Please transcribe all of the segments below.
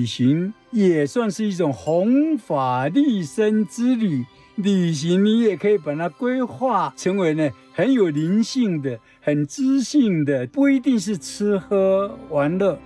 行也算是一种弘法利生之旅。旅行你也可以把它规划成为呢很有灵性的、很知性的，不一定是吃喝玩乐。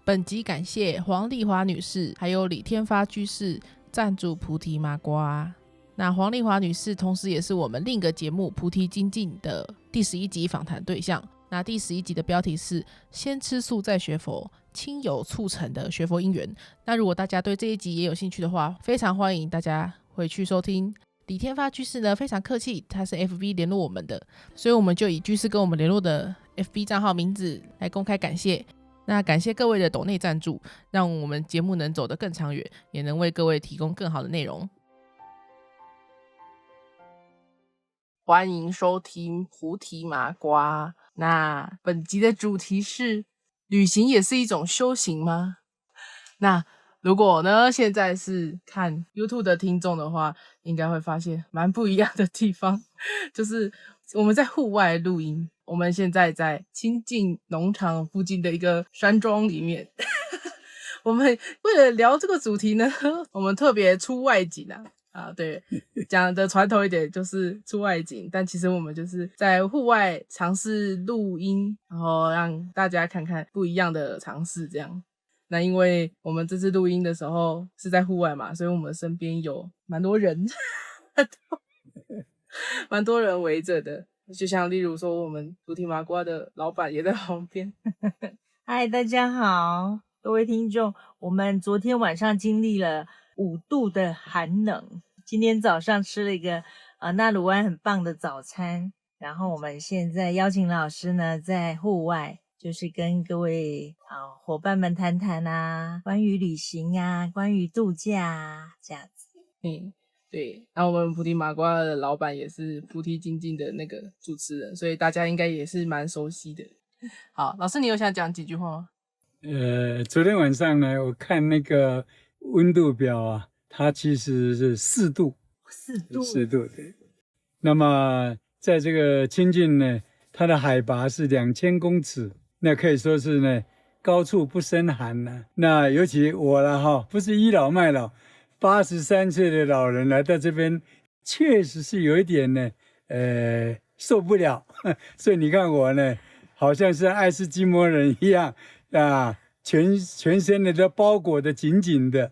本集感谢黄丽华女士还有李天发居士赞助菩提麻瓜。那黄丽华女士同时也是我们另一个节目菩提精进的第11集访谈对象。那第11集的标题是先吃素再学佛，亲友促成的学佛因缘。那如果大家对这一集也有兴趣的话，非常欢迎大家回去收听。李天发居士呢非常客气，他是 FB 联络我们的，所以我们就以居士跟我们联络的 FB 账号名字来公开感谢。那感谢各位的抖内赞助，让我们节目能走得更长远，也能为各位提供更好的内容。欢迎收听菩提麻瓜。那本集的主题是旅行也是一种修行吗？那如果呢现在是看 YouTube 的听众的话，应该会发现蛮不一样的地方，就是我们在户外录音，我们现在在清境农场附近的一个山庄里面我们为了聊这个主题呢，我们特别出外景对，讲的传统一点就是出外景，但其实我们就是在户外尝试录音，然后让大家看看不一样的尝试这样。那因为我们这次录音的时候是在户外嘛，所以我们身边有蛮多人蛮多人围着的，就像例如说我们菩提麻瓜的老板也在旁边嗨，大家好，各位听众，我们昨天晚上经历了5度的寒冷，今天早上吃了一个纳鲁湾很棒的早餐，然后我们现在邀请老师呢在户外，就是跟各位伙伴们谈谈关于旅行关于度假这样子。对，那我们菩提麻瓜的老板也是菩提精进的那个主持人，所以大家应该也是蛮熟悉的。好，老师你有想讲几句话吗？昨天晚上呢，我看那个温度表它其实是4度，4度对。那么在这个清境呢，它的海拔是2000公尺，那可以说是呢高处不胜寒那尤其我了不是倚老卖老，83岁的老人来到这边，确实是有一点呢受不了所以你看我呢，好像是爱斯基摩人一样全身的都包裹得紧紧的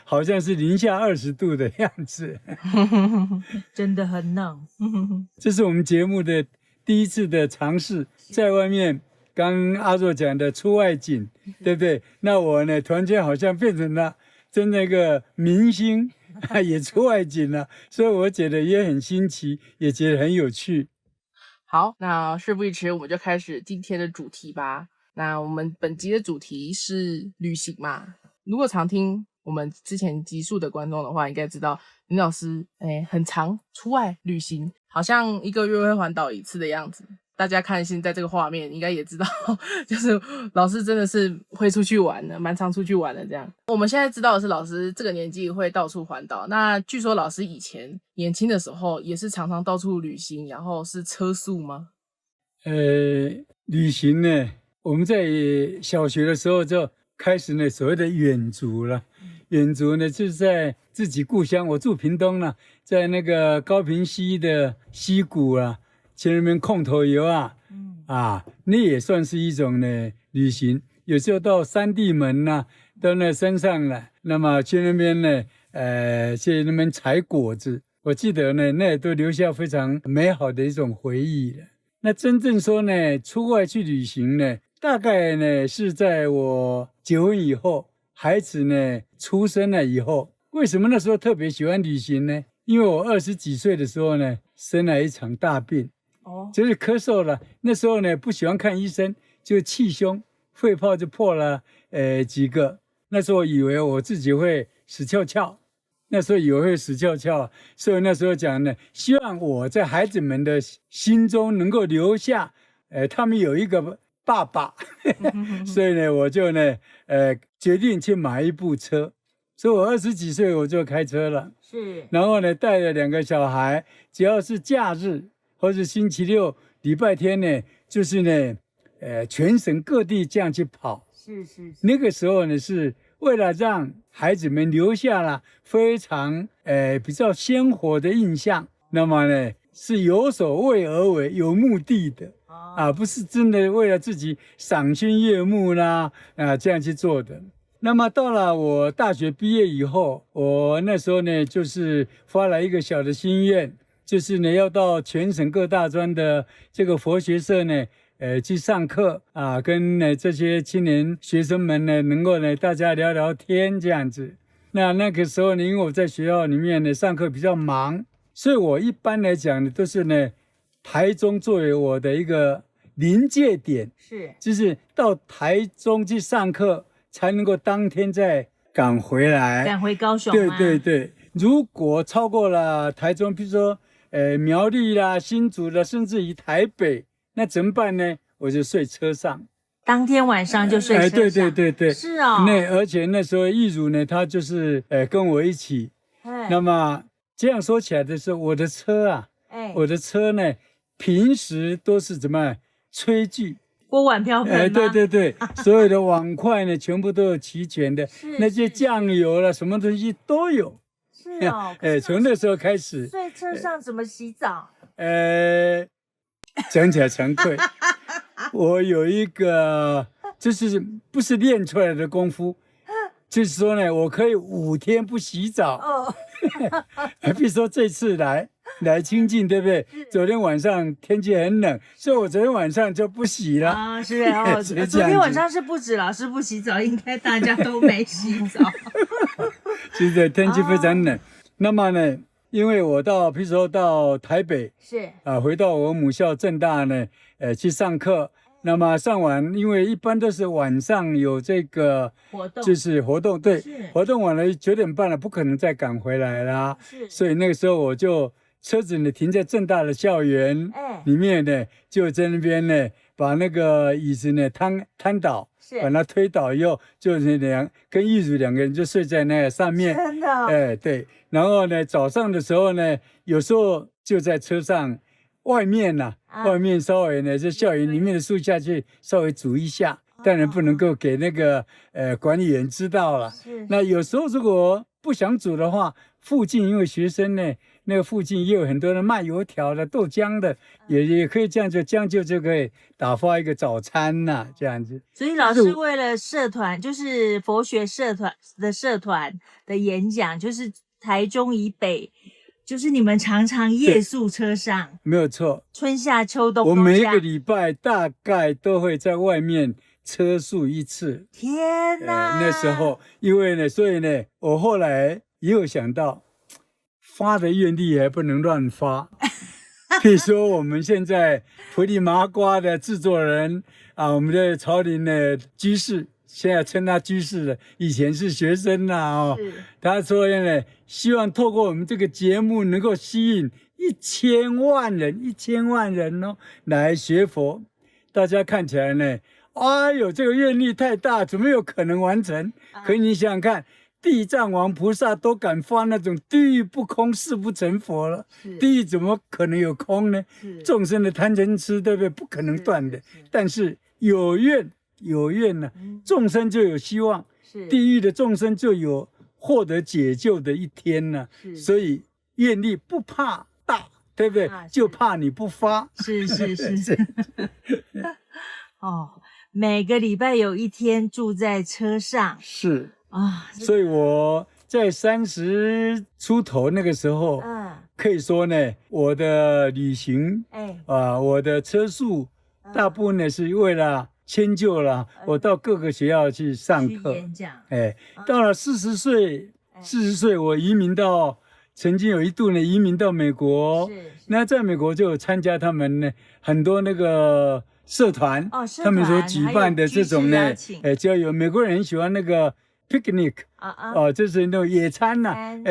好像是零下20度的样子真的很冷这是我们节目的第一次的尝试，在外面刚阿若讲的出外景，对不对？那我呢，突然间好像变成了真那个明星也出外景了，所以我觉得也很新奇，也觉得很有趣。好，那事不宜迟，我们就开始今天的主题吧。那我们本集的主题是旅行嘛。如果常听我们之前集数的观众的话，应该知道林老师很常出外旅行，好像1个月会环岛1次的样子。大家看现在这个画面应该也知道就是老师真的是会出去玩的，蛮常出去玩的这样。我们现在知道的是老师这个年纪会到处环岛，那据说老师以前年轻的时候也是常常到处旅行，然后是车宿吗？旅行呢，我们在小学的时候就开始呢所谓的远足了。远足呢就是在自己故乡，我住屏东了，在那个高屏溪的溪谷去那边空投游那也算是一种呢旅行。有时候到山地门到那山上了，那么去那边呢去那边采果子，我记得呢那也都留下非常美好的一种回忆了。那真正说呢出外去旅行呢，大概呢是在我结婚以后，孩子呢出生了以后。为什么那时候特别喜欢旅行呢？因为我20几岁的时候呢生了一场大病就是咳嗽了。那时候呢不喜欢看医生，就气胸，肺泡就破了几个。那时候以为我自己会死翘翘，所以那时候讲呢，希望我在孩子们的心中能够留下他们有一个爸爸所以呢我就呢决定去买一部车。所以我20几岁我就开车了，是，然后呢带了2个小孩，只要是假日或者星期六、礼拜天呢，就是呢，全省各地这样去跑。是，那个时候呢，是为了让孩子们留下了非常比较鲜活的印象，那么呢是有所为而为，有目的的不是真的为了自己赏心悦目啦这样去做的。那么到了我大学毕业以后，我那时候呢就是发了一个小的心愿，就是呢要到全省各大专的这个佛学社呢去上课跟这些青年学生们呢，能够呢大家聊聊天这样子。那个时候呢，因为我在学校里面呢上课比较忙，所以我一般来讲呢都是呢台中作为我的一个临界点，就是到台中去上课，才能够当天再赶回来，赶回高雄吗？对，如果超过了台中，比如说苗栗啦、新竹啦，甚至于台北。那怎么办呢？我就睡车上，当天晚上就睡车上。对，是哦。而且那时候义儒呢，他就是跟我一起。那么这样说起来的时候，我的车我的车呢，平时都是怎么炊具、锅碗瓢盆吗？对，所有的碗筷呢，全部都有齐全的，那些酱油了，什么东西都有。是哦。从那时候开始。睡车上怎么洗澡？讲起来惭愧，我有一个就是不是练出来的功夫，就是说呢，我可以5天不洗澡。比如说这次来清境，对不对？昨天晚上天气很冷，所以我昨天晚上就不洗了。是哦，昨天晚上是不止老师不洗澡，应该大家都没洗澡。是的，天气非常冷。那么呢？因为我比如说到台北回到我母校政大呢，去上课。那么上完，因为一般都是晚上有这个活动，就是活动，对，活动完了9点半了，不可能再赶回来啦。所以那个时候我就车子呢停在政大的校园里面呢，就在那边呢把那个椅子呢摊倒。把它推倒以后，就是跟义儒2个人就睡在那上面。真的？对。然后呢，早上的时候呢，有时候就在车上外面外面稍微呢，在校园里面的树下去稍微煮一下，当然不能够给那个管理员知道了。那有时候如果不想煮的话，附近因为学生呢，那个附近也有很多人卖油条的、豆浆的，也可以这样就将就可以打发一个早餐这样子。所以老师为了社团，就是佛学社团的演讲，就是台中以北，就是你们常常夜宿车上，没有错，春夏秋冬我每一个礼拜大概都会在外面车宿1次。天哪！那时候因为呢，所以呢，我后来也有想到，发的愿力还不能乱发。譬如说我们现在菩提麻瓜的制作人我们的曹林的居士，现在称他居士了，以前是学生他说呢，希望透过我们这个节目能够吸引1000万人来学佛。大家看起来呢，这个愿力太大，怎么有可能完成？可你想想看，地藏王菩萨都敢发那种地狱不空誓不成佛了，地狱怎么可能有空呢？众生的贪嗔痴，对不对？不可能断的。但是有愿呢，众生就有希望，地狱的众生就有获得解救的一天呢。所以愿力不怕大，对不对？就怕你不发。是。每个礼拜有1天住在车上。是所以我在30出头那个时候，可以说呢，我的旅行，我的车速，大部分呢是为了迁就了我到各个学校去上课，演讲。到了40岁，我曾经有一度呢移民到美国。那在美国就有参加他们呢很多那个社团，他们所举办的这种呢，就有美国人很喜欢那个 picnic 就是那种野餐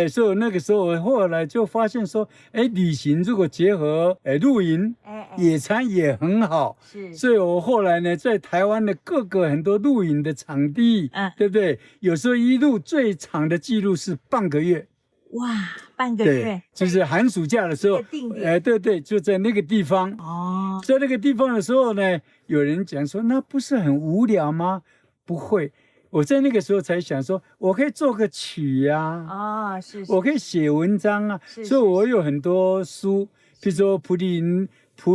所以那个时候我后来就发现说，旅行如果结合露营，野餐也很好。所以我后来呢，在台湾的各个很多露营的场地，对不对？有时候一路最长的记录是半个月。哇，半个月对，就是寒暑假的时候一个定，点对对，就在那个地方。哦，在那个地方的时候呢，有人讲说，那不是很无聊吗？不会，我在那个时候才想说，我可以做个曲呀、哦，是，我可以写文章啊，是所以我有很多书，比如说菩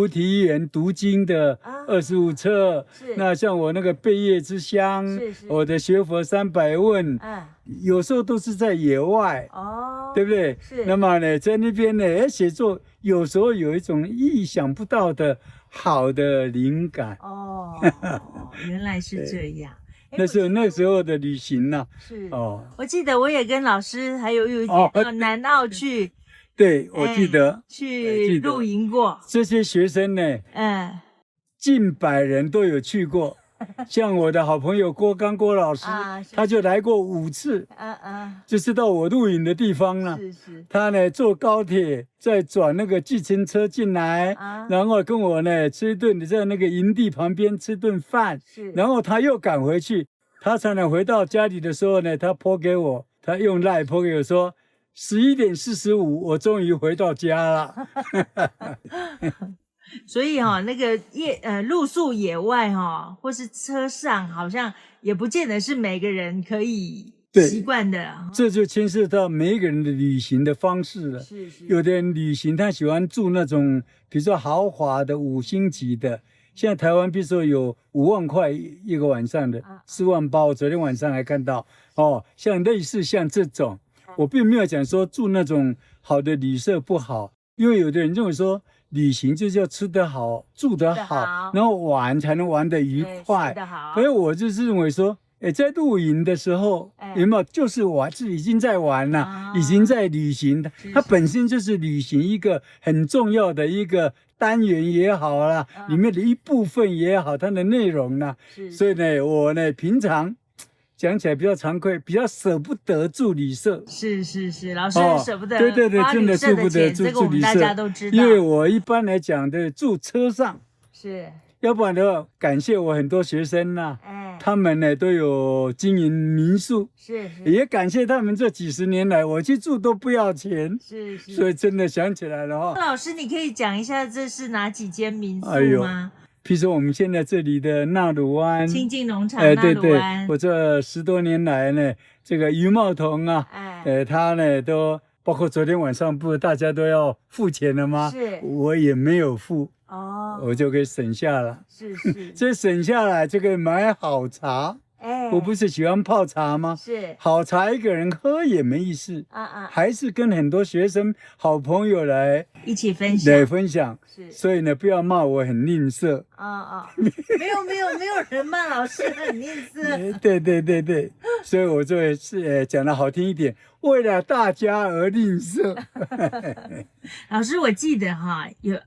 提园读经的啊25册，是那像我那个贝叶之乡，是我的学佛300问，嗯，有时候都是在野外，哦，对不对？是那么呢，在那边呢，写作有时候有一种意想不到的好的灵感。哦，原来是这样。哎那时候的旅行呢、是哦，我记得我也跟老师还有玉姐哦到南澳去，对，我记得、去露营过，这些学生呢，嗯近100人都有去过。像我的好朋友郭老师，啊是他就来过5次，就是到我露营的地方了。是他呢坐高铁，再转那个计程车进来，啊然后跟我呢吃一顿，在那个营地旁边吃顿饭，是，然后他又赶回去。他才能回到家里的时候呢，他拨给我，他用赖拨给我说，11点45，我终于回到家了。所以那个露宿野外或是车上，好像也不见得是每个人可以对习惯的。这就牵涉到每一个人的旅行的方式了。是，有的人旅行他喜欢住那种，比如说豪华的5星级的，现在台湾比如说有5万块一个晚上的，4万8，我昨天晚上还看到哦，像类似像这种，我并没有讲说住那种好的旅社不好，因为有的人认为说旅行就是要吃得好、住得好，然后玩才能玩得愉快。所以我就是认为说，在露营的时候，有没有就是是已经在玩了，已经在旅行，它本身就是旅行一个很重要的一个单元也好啦，里面的一部分也好，它的内容呢，所以呢，我呢平常讲起来比较惭愧，比较舍不得住旅社。是，老师很舍不得，对，真的舍不得住旅社，大家都知道。因为我一般来讲的住车上，是，要不然的话，感谢我很多学生呐，他们呢都有经营民宿，是，也感谢他们这几十年来，我去住都不要钱，是，所以真的想起来了哈。老师，你可以讲一下这是哪几间民宿吗？譬如说我们现在这里的纳鲁湾清境农场，纳鲁湾，我这10多年来呢，这个于茂同啊，他呢都包括昨天晚上不是大家都要付钱了吗？是，我也没有付。我就可以省下了，是，这省下来就可以买好茶。我不是喜欢泡茶吗？是，好茶一个人喝也没意思，还是跟很多学生、好朋友来一起分享，是，所以呢，不要骂我很吝啬。没有人骂老师很吝啬。对，所以我就是讲的好听一点，为了大家而吝啬。老师，我记得有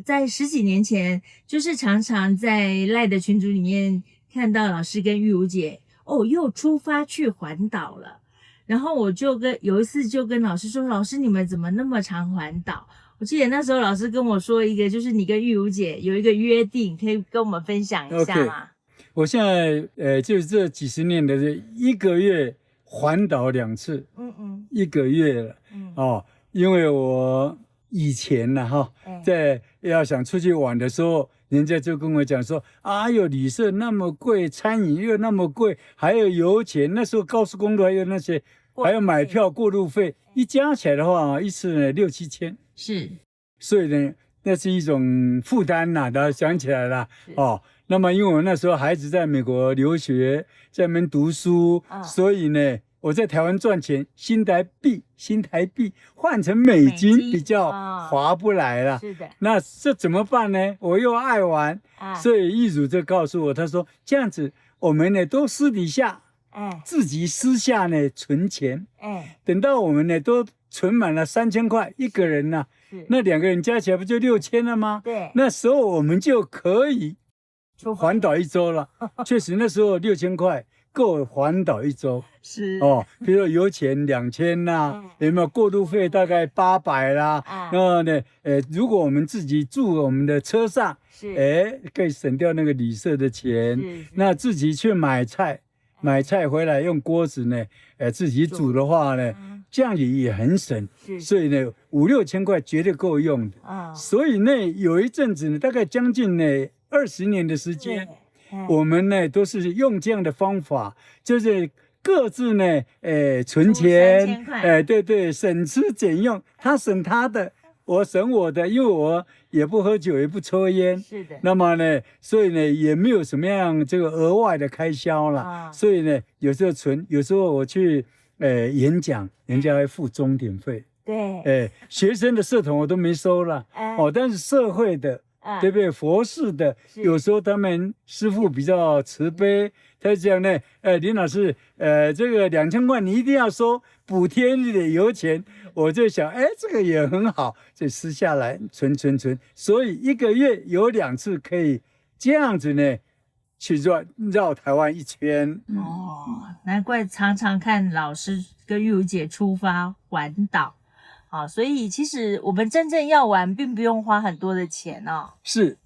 在10几年前，就是常常在赖的群组里面看到老师跟玉如姐又出发去环岛了，然后我就有一次就跟老师说，老师你们怎么那么常环岛？我记得那时候老师跟我说一个，就是你跟玉如姐有一个约定，可以跟我们分享一下吗？我现在就是这几十年的1个月环岛2次，1个月了，因为我以前呢在要想出去玩的时候，人家就跟我讲说，旅社那么贵，餐饮又那么贵，还有油钱，那时候高速公路还有那些，还有买票过路费，一加起来的话，一次呢6、7千，是，所以呢，那是一种负担呐，大家想起来了那么因为我那时候孩子在美国留学，在那边读书，所以呢，我在台湾赚钱，新台币换成美金比较划不来了。是的，那这怎么办呢？我又爱玩，所以易主就告诉我，他说这样子，我们呢都私底下，自己私下呢存钱，等到我们呢都存满了3000块一个人呢，那2个人加起来不就6000了吗？对，那时候我们就可以环岛1周了。确实那时候6000块够环岛1周。是比如说油钱2000啦，有没有过路费大概800啦？然后呢，如果我们自己住我们的车上，可以省掉那个旅社的钱。那自己去买菜回来用锅子呢，自己煮的话呢，这样也很省，是所以呢5、6千块绝对够用的。啊，所以呢有一阵子呢，大概将近呢20年的时间，对我们呢都是用这样的方法，就是各自呢存钱出3000块，对对，省吃俭用，他省他的，我省我的，因为我也不喝酒，也不抽烟。是的，那么呢，所以呢，也没有什么样这个额外的开销了。啊所以呢，有时候存，有时候我去演讲，人家会付钟点费。对，学生的社团我都没收了。哎但是社会的，啊对不对？佛事的，是有时候他们师父比较慈悲，他讲呢，林老师，这个2000块你一定要收，补贴你的油钱。我就想，这个也很好，就撕下来存，所以1个月有2次可以这样子呢，去绕台湾1圈。哦，难怪常常看老师跟玉如姐出发环岛，好，所以其实我们真正要玩，并不用花很多的钱哦。是，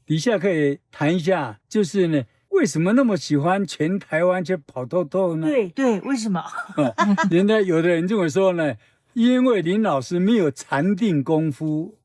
底下可以谈一下，就是呢，为什么那么喜欢全台湾去跑透透呢？对对，为什么？人家有的人这么说呢，因为林老师没有禅定功夫，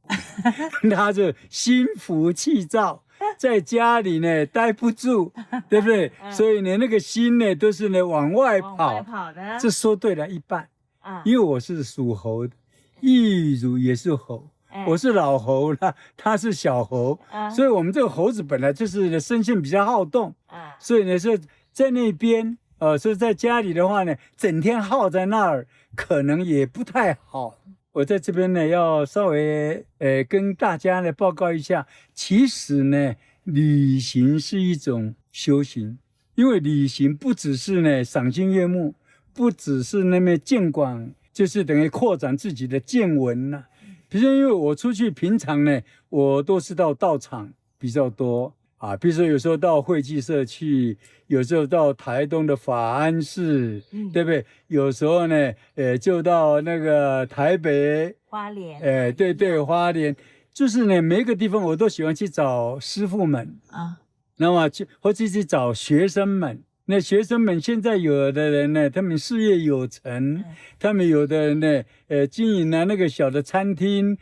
他就心浮气躁，在家里呢待不住，对不对？所以呢，那个心呢都是呢往外往跑。外跑的这说对了一半，啊，因为我是属猴的，玉如也是猴。我是老猴了，他是小猴，所以我们这个猴子本来就是生性比较好动，所以呢是在那边，所以在家里的话呢，整天耗在那儿，可能也不太好。我在这边呢，要稍微跟大家呢报告一下，其实呢，旅行是一种修行，因为旅行不只是呢赏心悦目，不只是那么见广，就是等于扩展自己的见闻呐。比如说，因为我出去平常呢，我都是到道场比较多啊。比如说，有时候到会稽社去，有时候到台东的法安寺，对不对？有时候呢，就到那个台北花莲，对对，花莲，就是呢，每一个地方我都喜欢去找师父们啊，那么或者去找学生们。那学生们现在有的人呢，他们事业有成，他们有的人呢，经营了那个小的餐厅，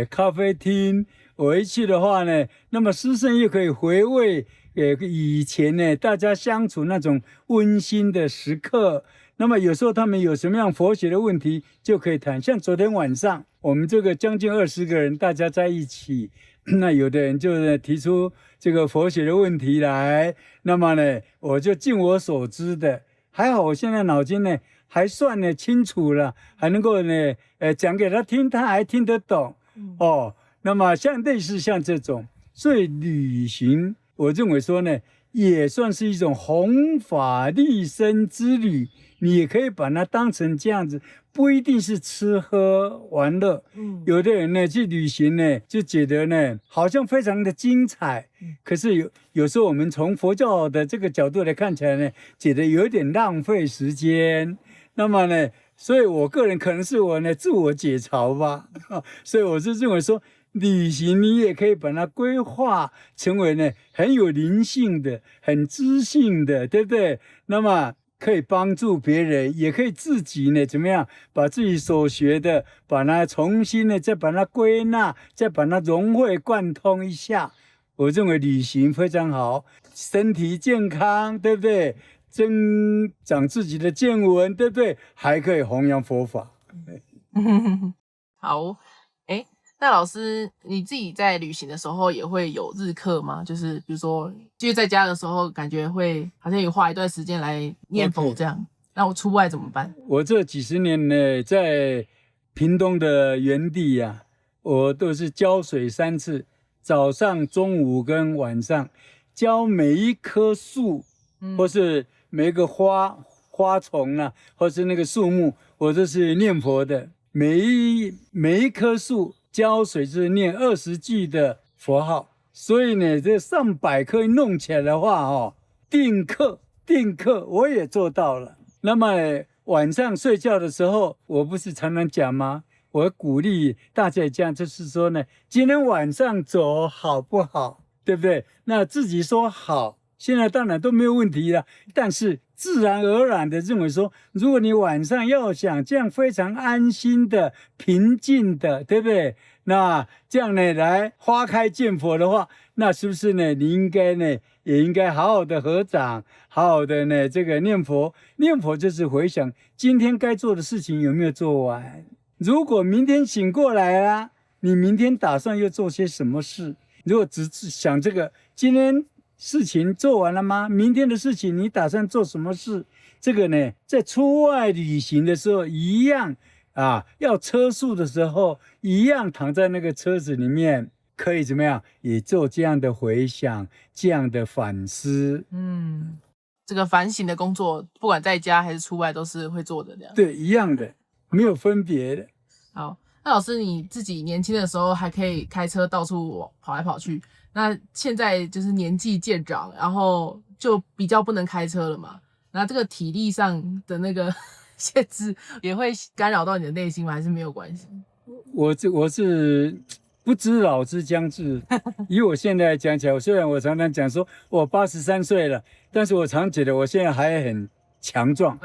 咖啡厅。我一去的话呢，那么师生又可以回味，以前呢大家相处那种温馨的时刻。那么有时候他们有什么样佛学的问题就可以谈，像昨天晚上我们这个将近20个人，大家在一起。那有的人就提出这个佛学的问题来，那么呢，我就尽我所知的，还好我现在脑筋呢还算呢清楚了，还能够呢讲给他听，他还听得懂那么像类似像这种，所以旅行，我认为说呢，也算是一种弘法利生之旅，你也可以把它当成这样子。不一定是吃喝玩乐，有的人呢去旅行呢，就觉得呢好像非常的精彩，可是有时候我们从佛教的这个角度来看起来呢，觉得有点浪费时间。那么呢，所以我个人可能是我呢自我解嘲吧，所以我是认为说，旅行你也可以把它规划成为呢很有灵性的、很知性的，对不对？那么可以帮助别人，也可以自己呢怎么样把自己所学的，把它重新呢再把它归纳，再把它融会贯通一下。我认为旅行非常好，身体健康，对不对？增长自己的见闻，对不对？还可以弘扬佛法。好，那老师你自己在旅行的时候也会有日课吗？就是比如说，就是在家的时候，感觉会好像有花一段时间来念佛这样。那我出外怎么办？我这几十年呢，在屏东的原地啊，我都是浇水3次，早上、中午跟晚上，浇每一棵树，或是每一个花丛啊，或是那个树木，我都是念佛的。每一棵树浇水就是念20句的佛号，所以呢，这上百棵弄起来的话，定课我也做到了。那么晚上睡觉的时候，我不是常常讲吗？我鼓励大家这样，就是说呢，今天晚上走好不好？对不对？那自己说好，现在当然都没有问题了。但是自然而然的认为说，如果你晚上要想这样非常安心的、平静的，对不对？那这样呢，来花开见佛的话，那是不是呢？你应该呢，也应该好好的合掌，好好的呢，这个念佛。念佛就是回想今天该做的事情有没有做完。如果明天醒过来了，你明天打算又做些什么事？如果只想这个，今天事情做完了吗？明天的事情你打算做什么事？这个呢，在出外旅行的时候一样啊，要车速的时候一样躺在那个车子里面，可以怎么样？也做这样的回想，这样的反思。这个反省的工作，不管在家还是出外，都是会做的这样。对，一样的，没有分别的。好，那老师你自己年轻的时候还可以开车到处跑来跑去，那现在就是年纪渐长，然后就比较不能开车了嘛。那这个体力上的那个限制也会干扰到你的内心吗？还是没有关系？我是不知老之将至。以我现在讲起来，虽然我常常讲说我83岁了，但是我常觉得我现在还很强壮。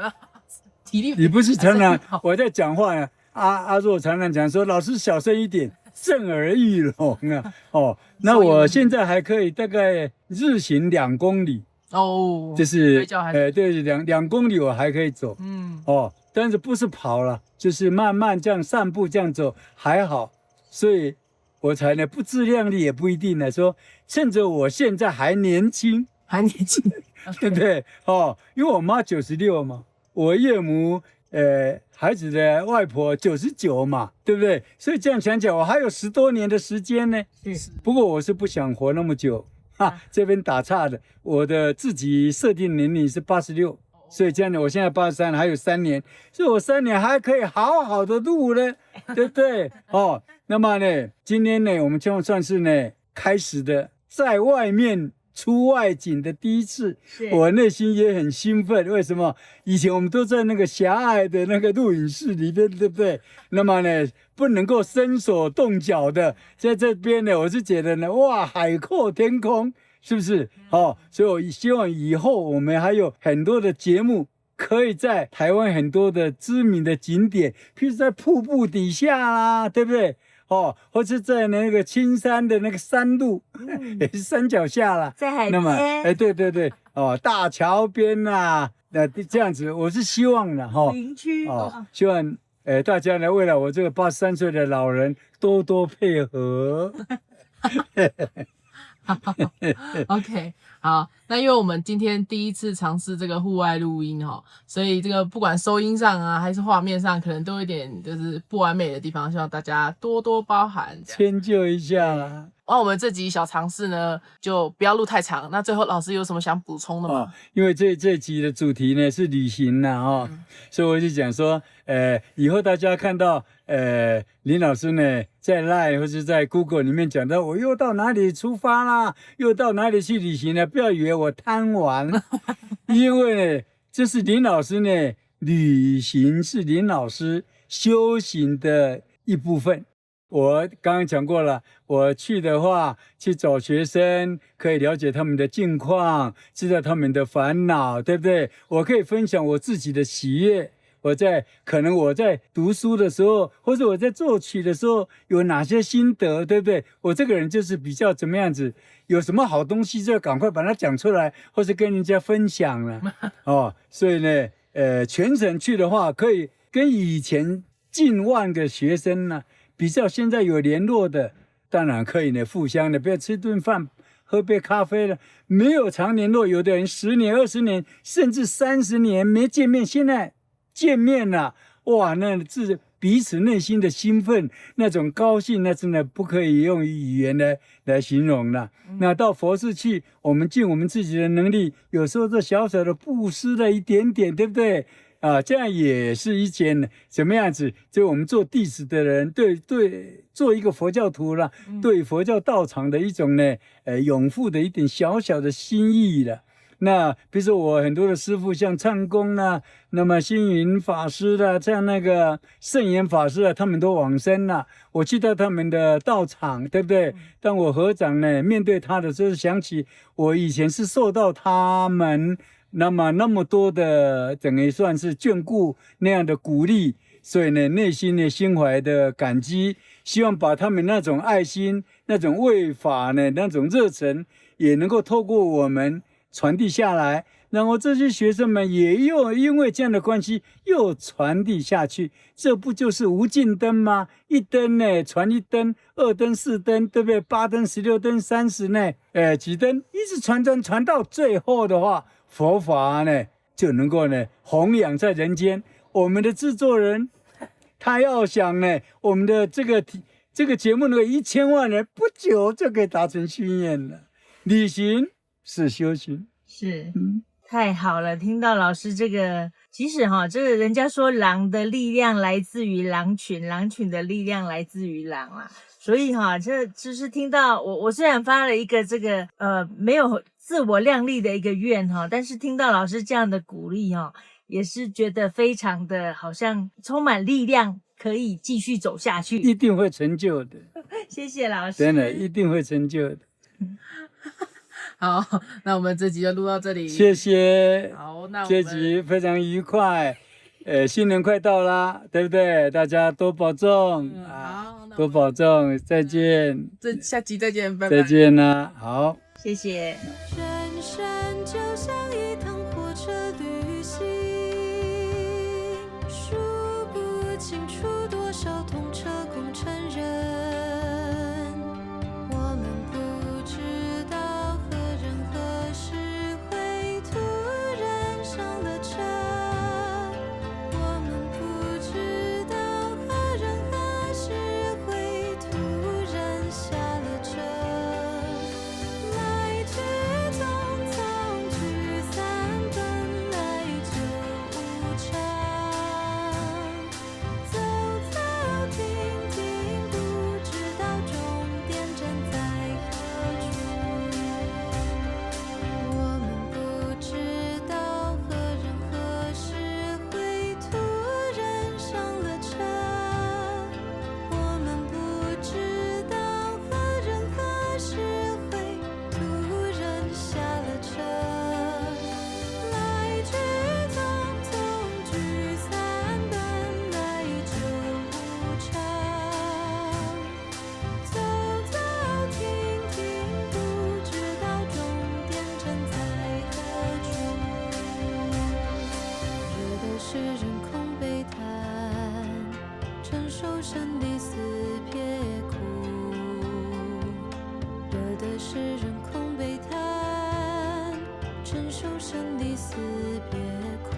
体力你不是常常我在讲话呀？阿若常常讲说，老师小声一点，震耳欲聋啊。哦，那我现在还可以大概日行2公里。哦，就是对2公里我还可以走。但是不是跑了，就是慢慢这样散步这样走还好。所以我才呢不自量力也不一定呢，说趁着我现在还年轻，对不对？因为我妈96嘛，我岳母孩子的外婆99嘛，对不对？所以这样想起来，我还有10多年的时间呢。不过我是不想活那么久。这边打岔的，我的自己设定年龄是86，所以这样呢，我现在83，还有3年，所以我3年还可以好好的录呢，对不对？那么呢，今天呢，我们就算是呢开始的在外面出外景的第一次，我内心也很兴奋。为什么？以前我们都在那个狭隘的那个录影室里边，对不对？那么呢，不能够伸手动脚的，在这边呢，我是觉得呢，哇，海阔天空，是不是？所以我希望以后我们还有很多的节目，可以在台湾很多的知名的景点，譬如在瀑布底下啦，对不对？或是在那个青山的那个山路，也是山脚下啦，在海边。那么，对，大桥边啦，那这样子，我是希望的林区希望大家呢，为了我这个83岁的老人多多配合。OK， 好，那因为我们今天第一次尝试这个户外录音所以这个不管收音上啊，还是画面上，可能都有点就是不完美的地方，希望大家多多包涵，迁就一下啦。那我们这集小尝试呢，就不要录太长。那最后老师有什么想补充的吗？因为这集的主题呢是旅行啦所以我就讲说，以后大家看到林老师呢在 LINE 或是在 Google 里面讲到我又到哪里出发啦，又到哪里去旅行了，不要以为我贪玩，因为呢，这是林老师呢，旅行是林老师修行的一部分。我刚刚讲过了，我去的话，去找学生，可以了解他们的近况，知道他们的烦恼，对不对？我可以分享我自己的喜悦。可能我在读书的时候，或者我在作曲的时候，有哪些心得，对不对？我这个人就是比较怎么样子，有什么好东西就要赶快把它讲出来，或者跟人家分享了。所以呢，全省去的话，可以跟以前近万个学生呢。比较现在有联络的，当然可以呢，互相的，不要吃顿饭，喝杯咖啡了。没有常联络，有的人10年、20年，甚至30年没见面，现在见面了，哇，那是彼此内心的兴奋，那种高兴，那真的不可以用语言来形容了。那到佛寺去，我们尽我们自己的能力，有时候这小小的布施了一点点，对不对？这样也是一件什么样子？就我们做弟子的人，对，做一个佛教徒了，对佛教道场的一种呢，拥护的一点小小的心意了。那比如说我很多的师父，像唱功啦，那么星云法师啦，像那个圣严法师啊，他们都往生了。我去到他们的道场，对不对？当我合掌呢，面对他的时候，想起我以前是受到他们那么多的，等于算是眷顾那样的鼓励，所以呢，内心呢心怀的感激，希望把他们那种爱心、那种为法呢那种热忱，也能够透过我们传递下来。然后这些学生们也又因为这样的关系又传递下去，这不就是无尽灯吗？一灯呢传一灯，二灯四灯，对不对？8灯、16灯、30呢，几灯，一直传到最后的话，佛法呢就能够呢弘扬在人间。我们的制作人他要想呢，我们的这个节目能够1000万人，不久就可以达成心愿了。旅行是修行，是，太好了！听到老师这个，其实这个人家说狼的力量来自于狼群，狼群的力量来自于狼啦。所以这就是听到我虽然发了一个这个没有自我量力的一个愿但是听到老师这样的鼓励也是觉得非常的好像充满力量，可以继续走下去，一定会成就的。谢谢老师，真的一定会成就的。好，那我们这集就录到这里，谢谢。好，那我们这集非常愉快。新年快到啦，对不对？大家多保重好，那多保重，再见。下集再见，拜拜。再见啦，好。谢谢。人生就像一趟火车旅行，数不清楚多少痛彻共成人。我们不知道何人何时会突然上了车，我们不知道何人何时会突然下了车。来去匆匆聚散，本来就无常。走走停停，不知道终点站在何处。我们不知道何人何时会突然上了车，我们不知道何人何时会突然下了车。来去匆匆聚散，本来就无常。走走停停，不知道终点站在何处。有的是人空悲叹，承受生离死别苦；有的是人空悲叹，承受生离死别苦。